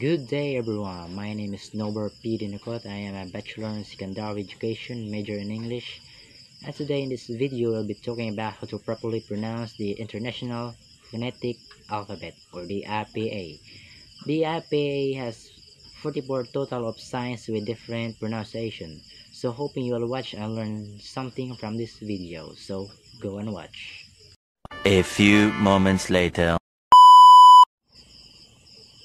Good day everyone, my name is Nober P. Dinacot. I am a Bachelor in Secondary Education, major in English. And today in this video, I'll be talking about how to properly pronounce the International Phonetic Alphabet, or the IPA. The IPA has 44 total of signs with different pronunciation. So hoping you will watch and learn something from this video. So go and watch. A few moments later.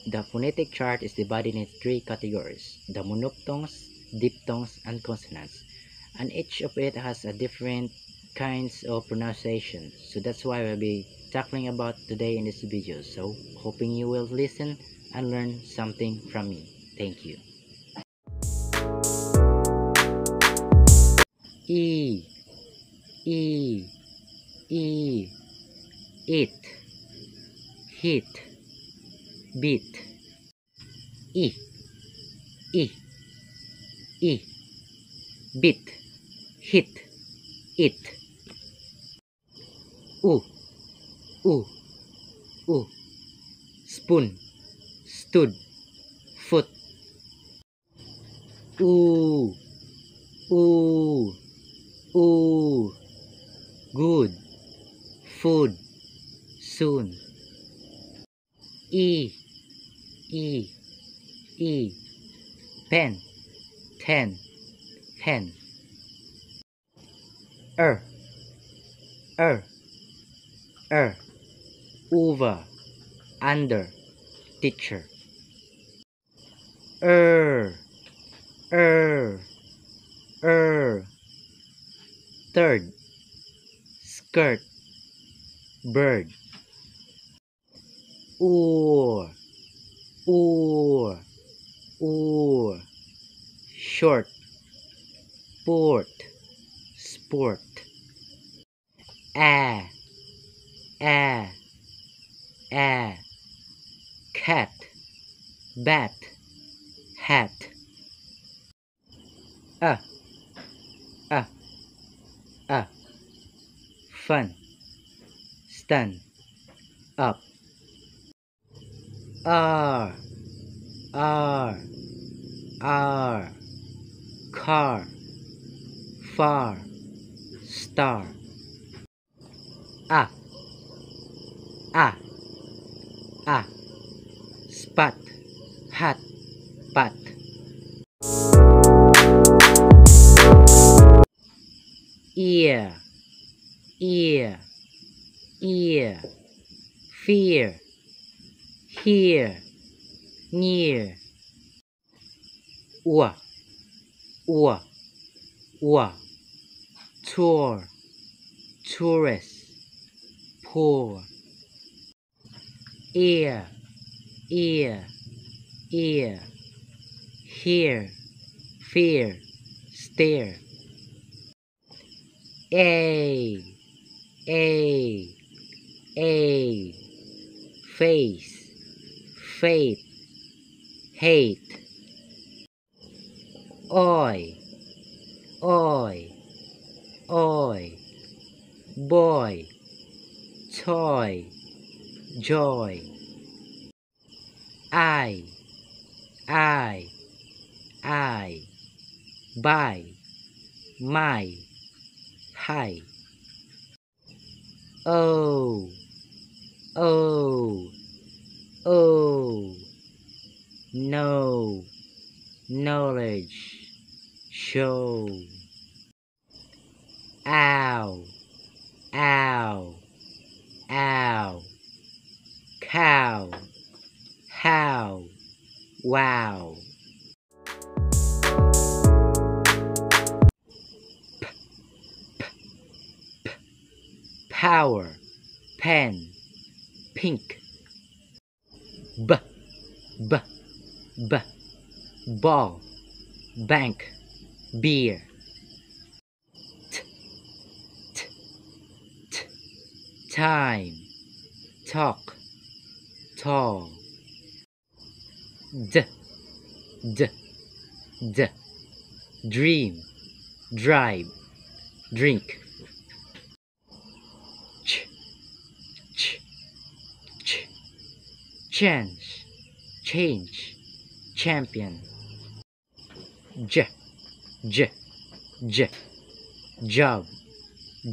The phonetic chart is divided into three categories: the monophthongs, diphthongs, and consonants, and each of it has a different kinds of pronunciation. So that's why we'll be tackling about today in this video. So hoping you will listen and learn something from me. Thank you. E, E, E, it, hit, beat. E, E, E, beat, hit, it. U, U, U, spoon, stood, foot. Ooh, ooh, ooh, good, food, soon. E, E, E, pen, ten, hen. Er, over, under, teacher. Er, third, skirt, bird. Or, short, port, sport. A, cat, bat, hat. A, fun, stand, up. R, car, far, star. A, spot, hat, pat. Ear, fear, here, near. Ua, tour, tourist, poor. Ear, here, fear, stare. A, face, faith, hate. Oi, boy, toy, joy. I, buy, my, hi. Oh, no, knowledge, show. Ow, cow, how, wow. Power, pen, pink. B, ball, bank, beer. Time, talk, tall. D, dream, drive, drink. Change, champion. J, j, j, jug,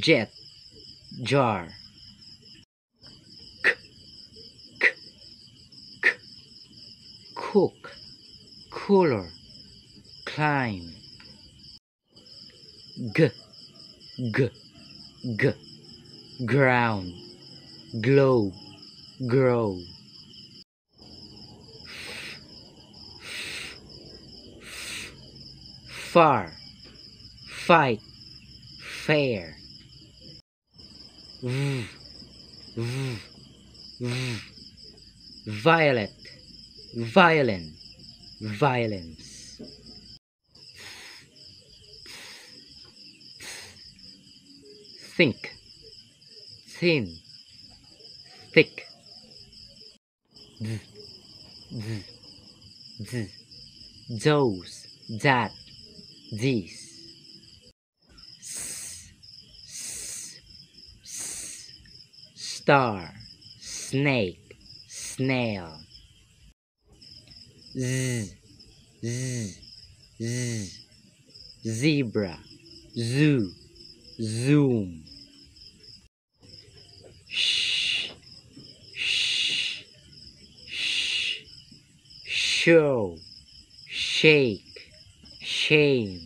jet, jar. K, k, k, cook, cooler, climb. G, g, g, ground, globe, grow. Far, fight, fair. V, v, v, violet, violin, violence. Think, thin, thick. Th, th, th, those, that, these. S, s, s, star, snake, snail. Z, z, z, zebra, zoo, zoom. Sh, sh, sh, show, shake, shame.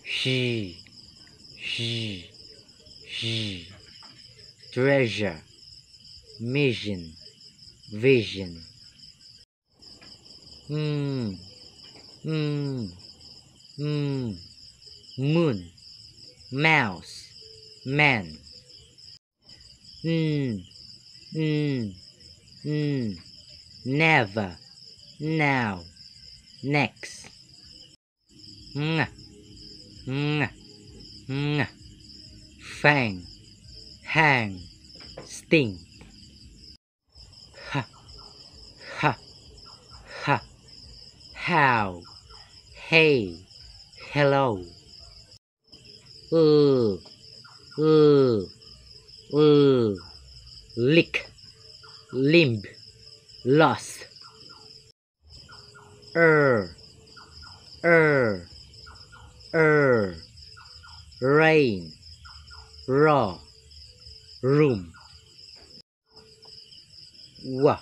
She, treasure, mission, vision. Moon, mouse, man. Never, now, next. Fang, hang, sting. Ha, ha, ha, how, hey, hello. Lick, limb, lost. Rain, raw, room. Wa,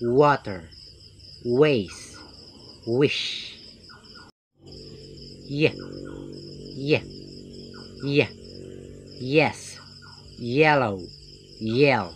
water, waste, wish. Yeah, yes, yellow, yell.